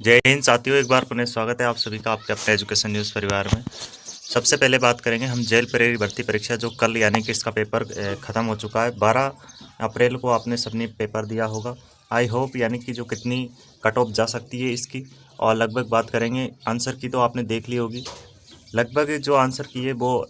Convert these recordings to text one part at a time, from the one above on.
जय हिंद साथियों, एक बार पुनः स्वागत है आप सभी का आपके अपने एजुकेशन न्यूज़ परिवार में। सबसे पहले बात करेंगे हम जेल प्रेरी भर्ती परीक्षा जो कल यानी कि इसका पेपर ख़त्म हो चुका है। 12 अप्रैल को आपने सबने पेपर दिया होगा। आई होप यानी कि जो कितनी कट ऑफ जा सकती है इसकी, और लगभग बात करेंगे आंसर की तो आपने देख ली होगी। लगभग जो आंसर की है वो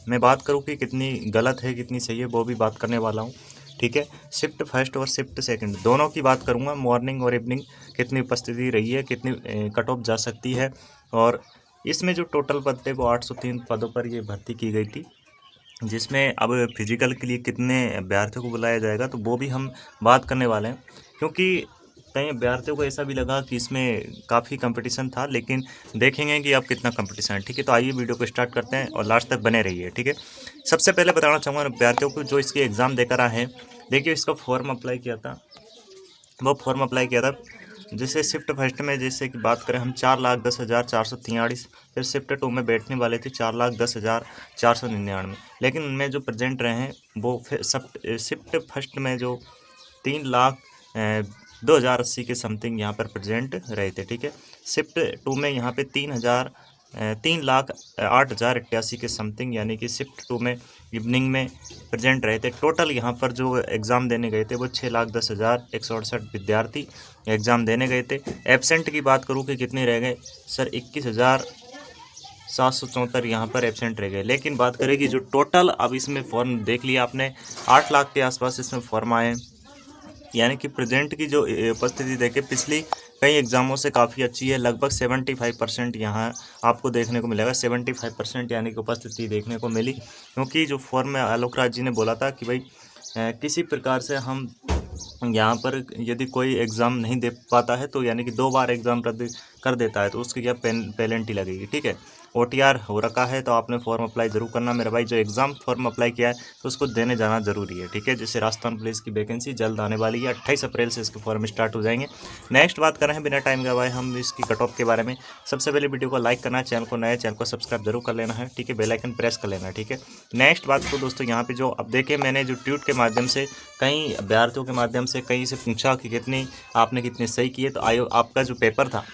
मैं बात करूँ कि कितनी गलत है कितनी सही है वो भी बात करने वाला हूँ। ठीक है, शिफ्ट फर्स्ट और शिफ्ट सेकंड दोनों की बात करूँगा। मॉर्निंग और इवनिंग कितनी उपस्थिति रही है, कितनी कट ऑफ जा सकती है। और इसमें जो टोटल पद थे वो 803 पदों पर ये भर्ती की गई थी, जिसमें अब फिजिकल के लिए कितने अभ्यर्थियों को बुलाया जाएगा तो वो भी हम बात करने वाले हैं। क्योंकि कई अभ्यर्थियों को ऐसा भी लगा कि इसमें काफ़ी कंपटीशन था, लेकिन देखेंगे कि अब कितना कंपटीशन है। ठीक है, तो आइए वीडियो को स्टार्ट करते हैं और लास्ट तक बने रहिए। ठीक है, सबसे पहले बताना चाहूँगा अभ्यर्थियों को जो इसके एग्ज़ाम देकर आए हैं। देखिए, इसका फॉर्म अप्लाई किया था, वो फॉर्म अप्लाई किया था। जैसे शिफ्ट फर्स्ट में जैसे कि बात करें हम 4,10,443, फिर शिफ्ट टू में बैठने वाले थे 4,10,499, लेकिन उनमें जो प्रेजेंट रहे हैं वो फिर सब शिफ्ट फर्स्ट में जो 3,02,080 के समथिंग यहाँ पर प्रेजेंट रहे थे। ठीक है, शिफ्ट टू में यहाँ पे 3,08,88 के समथिंग यानी कि शिफ्ट टू में इवनिंग में प्रेजेंट रहे थे। टोटल यहाँ पर जो एग्ज़ाम देने गए थे वो 6,10,168 विद्यार्थी एग्ज़ाम देने गए थे। एब्सेंट की बात करूँ कि कितने रह गए सर, 21,774 यहाँ पर एब्सेंट रह गए। लेकिन बात करें कि जो टोटल, अब इसमें फॉर्म देख लिया आपने, 8 लाख के आसपास इसमें फॉर्म आए, यानी कि प्रेजेंट की जो उपस्थिति देखें पिछली कई एग्ज़ामों से काफ़ी अच्छी है। लगभग 75% यहाँ आपको देखने को मिलेगा। 75% यानी कि उपस्थिति देखने को मिली, क्योंकि जो फॉर्म में आलोक राज जी ने बोला था कि भाई किसी प्रकार से हम यहाँ पर यदि कोई एग्ज़ाम नहीं दे पाता है तो यानी कि 2 बार एग्ज़ाम रद्द कर देता है तो उसकी क्या पेनल्टी लगेगी। ठीक है, OTR हो रखा है तो आपने फॉर्म अप्लाई ज़रूर करना मेरा भाई। जो एग्ज़ाम फॉर्म अप्लाई किया है तो उसको देने जाना ज़रूरी है। ठीक है, जैसे राजस्थान पुलिस की वैकेंसी जल्द आने वाली है, 28 अप्रैल से इसके फॉर्म स्टार्ट हो जाएंगे। नेक्स्ट बात कर रहे हैं बिना टाइम गवाए हम इसकी कट ऑफ के बारे में। सबसे पहले वीडियो को लाइक करना है, चैनल को नया चैनल को सब्सक्राइब जरूर कर लेना है। ठीक है, बेल आइकन प्रेस कर लेना है। ठीक है, नेक्स्ट बात को दोस्तों यहाँ पे जो अब देखिए, मैंने जो ट्वीट के माध्यम से कई अभ्यर्थियों के माध्यम से कहीं से पूछा कि कितनी आपने कितने सही किए, तो आयो आपका जो पेपर था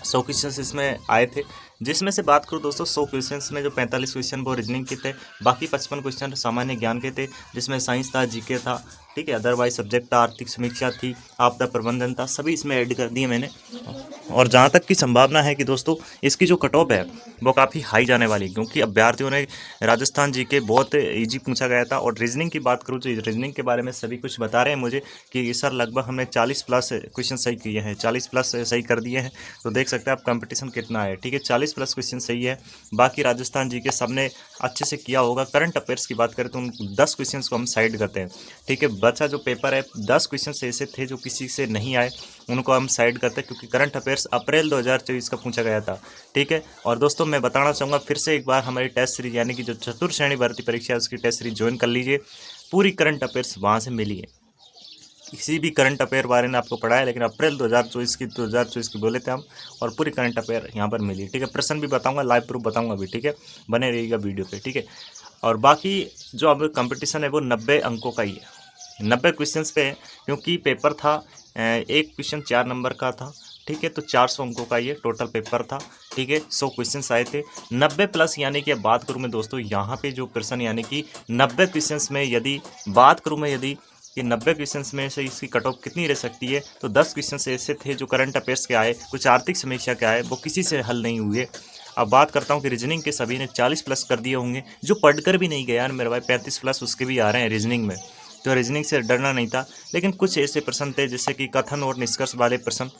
100 क्वेश्चन इसमें आए थे, जिसमें से बात करूँ दोस्तों 100 क्वेश्चंस में जो 45 क्वेश्चन वो रीजनिंग के थे, बाकी 55 क्वेश्चन सामान्य ज्ञान के थे, जिसमें साइंस था, जीके था। ठीक है, अदरवाइज सब्जेक्ट था, आर्थिक समीक्षा थी, आपदा प्रबंधन था, सभी इसमें ऐड कर दिए मैंने। और जहाँ तक की संभावना है कि दोस्तों इसकी जो कट ऑफ है वो काफ़ी हाई जाने वाली है, क्योंकि अभ्यर्थियों ने राजस्थान जीके बहुत ईजी पूछा गया था। और रीजनिंग की बात करूँ तो रीजनिंग के बारे में सभी कुछ बता रहे हैं मुझे कि सर लगभग हमने 40 प्लस क्वेश्चन सही किए हैं, 40 प्लस सही कर दिए हैं। तो देख सकते हैं आप कंपटीशन कितना है। ठीक है, 40 प्लस क्वेश्चन सही है। बाकी राजस्थान जी के सबने अच्छे से किया होगा। करंट अफेयर्स की बात करें तो उन 10 क्वेश्चन को हम साइड करते हैं। ठीक है, बचा जो पेपर है 10 क्वेश्चन ऐसे थे जो किसी से नहीं आए, उनको हम साइड करते हैं, क्योंकि करंट अफेयर्स अप्रैल 2024 का पूछा गया था। ठीक है, और दोस्तों मैं बताना चाहूँगा फिर से एक बार हमारी टेस्ट सीरीज यानी कि जो चतुर्थ श्रेणी भर्ती परीक्षा है उसकी टेस्ट सीरीज ज्वाइन कर लीजिए। पूरी करंट अफेयर्स वहाँ से मिली है। किसी भी करंट अफेयर बारे में आपको पढ़ा है, लेकिन अप्रैल 2024 की बोले थे हम, और पूरी करंट अफेयर यहाँ पर मिली। ठीक है, प्रश्न भी बताऊंगा, लाइव प्रूफ बताऊंगा भी। ठीक है, बने रहिएगा वीडियो पे। ठीक है, और बाकी जो अब कंपटीशन है वो 90 अंकों का ही है, 90 क्वेश्चन पे है, क्योंकि पेपर था एक क्वेश्चन 4 नंबर का था। ठीक है, तो 400 अंकों का ये टोटल पेपर था। ठीक है, 100 क्वेश्चंस आए थे 90 प्लस, यानी कि अब बात करूँ मैं दोस्तों यहाँ पे जो प्रश्न यानी कि 90 क्वेश्चंस में यदि बात करूँ मैं यदि कि 90 क्वेश्चंस में से इसकी कट ऑफ कितनी रह सकती है, तो 10 क्वेश्चंस ऐसे थे जो करंट अफेयर्स के आए, कुछ आर्थिक समीक्षा के आए, वो किसी से हल नहीं हुए। अब बात करता हूँ कि रीजनिंग के सभी ने 40 प्लस कर दिए होंगे, जो पढ़कर भी नहीं गया यार मेरे भाई 35 प्लस उसके भी आ रहे हैं रीजनिंग में। तो रीजनिंग से डरना नहीं था, लेकिन कुछ ऐसे प्रश्न थे जैसे कि कथन और निष्कर्ष वाले प्रश्न,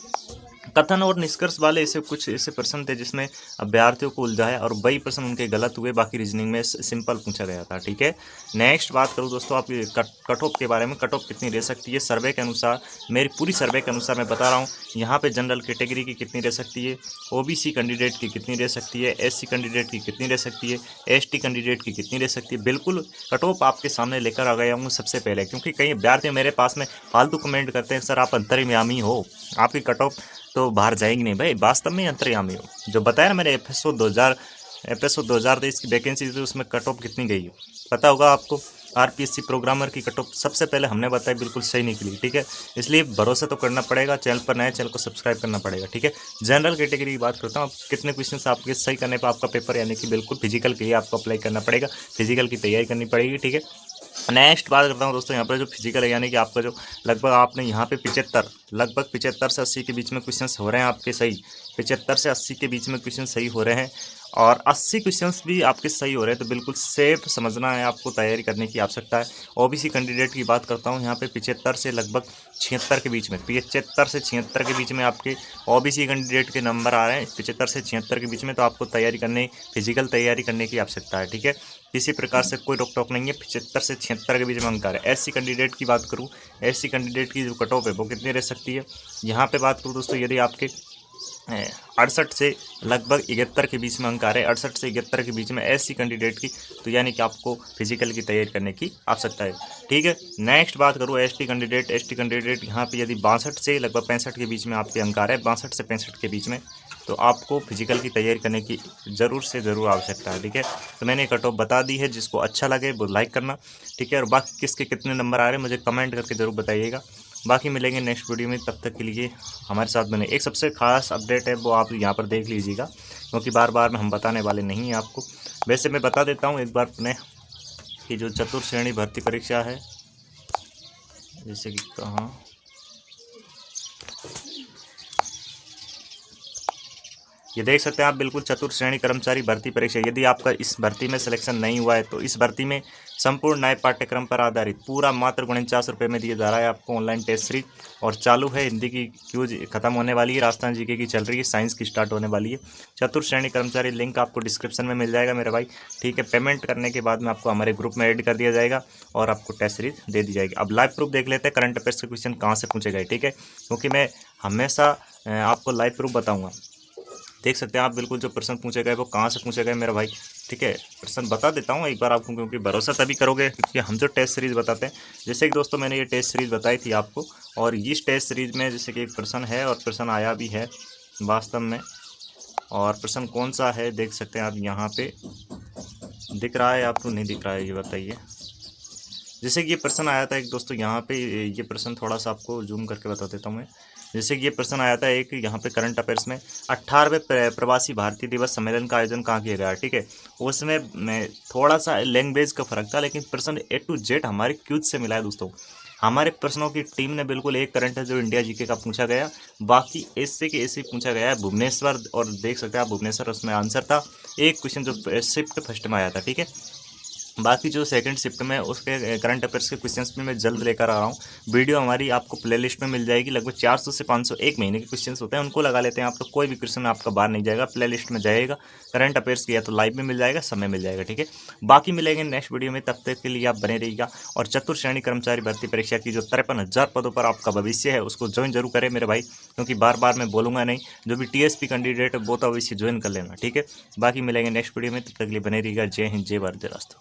कथन और निष्कर्ष वाले ऐसे कुछ ऐसे प्रश्न थे जिसमें अभ्यर्थियों को उलझाया, और वही प्रश्न उनके गलत हुए, बाकी रीजनिंग में सिंपल पूछा गया था। ठीक है, नेक्स्ट बात करूँ दोस्तों आप कट ऑफ के बारे में। कट ऑफ कितनी रह सकती है सर्वे के अनुसार, मेरी पूरी सर्वे के अनुसार मैं बता रहा हूँ। यहाँ पे जनरल कैटेगरी की कितनी रह सकती है, OBC कैंडिडेट की कितनी रह सकती है, SC कैंडिडेट की कितनी रह सकती है, ST कैंडिडेट की कितनी रह सकती है, बिल्कुल कट ऑफ आपके सामने लेकर आ गया हूँ सबसे पहले। क्योंकि कई अभ्यर्थी मेरे पास में फालतू कमेंट करते हैं, सर आप अंतर्यामी हो, आपकी कट ऑफ तो बाहर जाएगी नहीं। भाई वास्तव में अंतर्यामी हो, जो बताया ना मैंने FSO 2023 की वैकेंसी थी उसमें कट ऑफ कितनी गई है पता होगा आपको। आरपीएससी प्रोग्रामर की कट ऑफ सबसे पहले हमने बताया बिल्कुल सही निकली, ठीक है। इसलिए भरोसा तो करना पड़ेगा, चैनल पर नए चैनल को सब्सक्राइब करना पड़ेगा, ठीक है। जनरल कैटेगरी की बात करता हूँ, कितने क्वेश्चन आपके सही करने पर आपका पेपर यानी कि बिल्कुल फिजिकल के लिए आपको अप्लाई करना पड़ेगा, फिजिकल की तैयारी करनी पड़ेगी, ठीक है। नेक्स्ट बात करता हूँ दोस्तों, यहाँ पर जो फिजिकल है यानी कि आपका जो लगभग आपने यहाँ पे 75 से 80 के बीच में क्वेश्चंस हो रहे हैं आपके सही, 75 से 80 के बीच में क्वेश्चन सही हो रहे हैं और 80 क्वेश्चंस भी आपके सही हो रहे हैं, तो बिल्कुल सेफ समझना है, आपको तैयारी करने की आवश्यकता है। ओबीसी कैंडिडेट की बात करता हूँ, यहाँ पे 75 से लगभग 76 के बीच में, 75 से 76 के बीच में आपके ओबीसी कैंडिडेट के नंबर आ रहे हैं, 75 से 76 के बीच में, तो आपको तैयारी करने, फिजिकल तैयारी करने की आवश्यकता है, ठीक है। किसी प्रकार से कोई रोक टोक नहीं है, 75 से 76 के बीच में अंक आ रहा है। एससी कैंडिडेट की बात करूँ, एससी कैंडिडेट की जो कट ऑफ है वो कितनी रह सकती है, यहाँ पे बात करूँ दोस्तों, यदि आपके 68 से लगभग 71 के बीच में अंक आ रहे हैं, 68 से 71 के बीच में एससी कैंडिडेट की, तो यानी कि आपको फिजिकल की तैयारी करने की आवश्यकता है, ठीक है। नेक्स्ट बात करूँ एसटी कैंडिडेट यहाँ पे यदि 62 से लगभग 65 के बीच में आपके अंक आ रहे हैं, 62 से 65 के बीच में, तो आपको फिजिकल की तैयारी करने की ज़रूर से ज़रूर आवश्यकता है, ठीक है। तो मैंने कट ऑफ बता दी है, जिसको अच्छा लगे वो लाइक करना, ठीक है। और बाकी किसके कितने नंबर आ रहे हैं मुझे कमेंट करके ज़रूर बताइएगा। बाकी मिलेंगे नेक्स्ट वीडियो में, तब तक के लिए हमारे साथ बने। एक सबसे खास अपडेट है वो आप यहाँ पर देख लीजिएगा, क्योंकि बार बार में हम बताने वाले नहीं हैं आपको। वैसे मैं बता देता हूँ एक बार पुनः कि जो चतुर्थ श्रेणी भर्ती परीक्षा है, जैसे कि कहाँ, ये देख सकते हैं आप, बिल्कुल चतुर्थ श्रेणी कर्मचारी भर्ती परीक्षा। यदि आपका इस भर्ती में सिलेक्शन नहीं हुआ है तो इस भर्ती में संपूर्ण नए पाठ्यक्रम पर आधारित पूरा मात्र 49 रुपये में दिया जा रहा है आपको ऑनलाइन टेस्ट सीरीज, और चालू है। हिंदी की क्यूज खत्म होने वाली है, राजस्थान जीके की चल रही है, साइंस की स्टार्ट होने वाली है। चतुर्थ श्रेणी कर्मचारी लिंक आपको डिस्क्रिप्शन में मिल जाएगा मेरे भाई, ठीक है। पेमेंट करने के बाद में आपको हमारे ग्रुप में ऐड कर दिया जाएगा और आपको टेस्ट सीरीज दे दी जाएगी। अब लाइव प्रूफ देख लेते हैं करंट अफेयर्स के क्वेश्चन कहाँ से पूछे गए, ठीक है, क्योंकि मैं हमेशा आपको लाइव प्रूफ बताऊँगा। देख सकते हैं आप, बिल्कुल जो प्रश्न पूछे गए वो कहाँ से पूछे गए मेरा भाई, ठीक है। प्रश्न बता देता हूँ एक बार आपको, क्योंकि भरोसा तभी करोगे क्योंकि हम जो टेस्ट सीरीज़ बताते हैं। जैसे कि दोस्तों मैंने ये टेस्ट सीरीज़ बताई थी आपको, और इस टेस्ट सीरीज़ में जैसे कि एक प्रश्न है और प्रश्न आया भी है वास्तव में, और प्रश्न कौन सा है देख सकते हैं आप, यहाँ पे दिख रहा है आपको, नहीं दिख रहा है ये बताइए। जैसे कि ये प्रश्न आया था एक दोस्तों, यहाँ पे ये प्रश्न थोड़ा सा आपको जूम करके बता देता हूँ मैं। जैसे कि ये प्रश्न आया था एक यहाँ पे करंट अफेयर्स में, 18वें प्रवासी भारतीय दिवस सम्मेलन का आयोजन कहाँ किया गया, ठीक है। उसमें मैं थोड़ा सा लैंग्वेज का फर्क था, लेकिन प्रश्न A to Z हमारे क्यूज से मिला है दोस्तों। हमारे प्रश्नों की टीम ने बिल्कुल एक करंट है जो इंडिया जीके का पूछा गया, बाकी ऐसे के ऐसे पूछा गया है भुवनेश्वर, और देख सकते हैं आप भुवनेश्वर उसमें आंसर था। एक क्वेश्चन जो शिफ्ट फर्स्ट में आया था, ठीक है। बाकी जो सेकंड शिफ्ट में उसके करंट अफेयर्स के क्वेश्चंस में मैं जल्द लेकर आ रहा हूँ। वीडियो हमारी आपको प्लेलिस्ट में मिल जाएगी, लगभग 400 से 500 एक महीने के क्वेश्चंस होते हैं, उनको लगा लेते हैं आप, तो कोई भी क्वेश्चन आपका बाहर नहीं जाएगा, प्लेलिस्ट में जाएगा। करंट अफेयर्स की या तो लाइव में मिल जाएगा, समय मिल जाएगा, ठीक है। बाकी मिलेंगे नेक्स्ट वीडियो में, तब तक के लिए आप बने रहिएगा। और चतुर्थ श्रेणी कर्मचारी भर्ती परीक्षा की जो 53,000 पदों पर आपका भविष्य है उसको ज्वाइन जरूर करें मेरे भाई, क्योंकि बार बार मैं बोलूँगा नहीं, जो भी टीएसपी कैंडिडेट है वो तो अवश्य ज्वाइन कर लेना, ठीक है। बाकी मिलेंगे नेक्स्ट वीडियो में, तब तक के लिए बने रहिएगा। जय हिंद, जय भारत, जय राष्ट्र।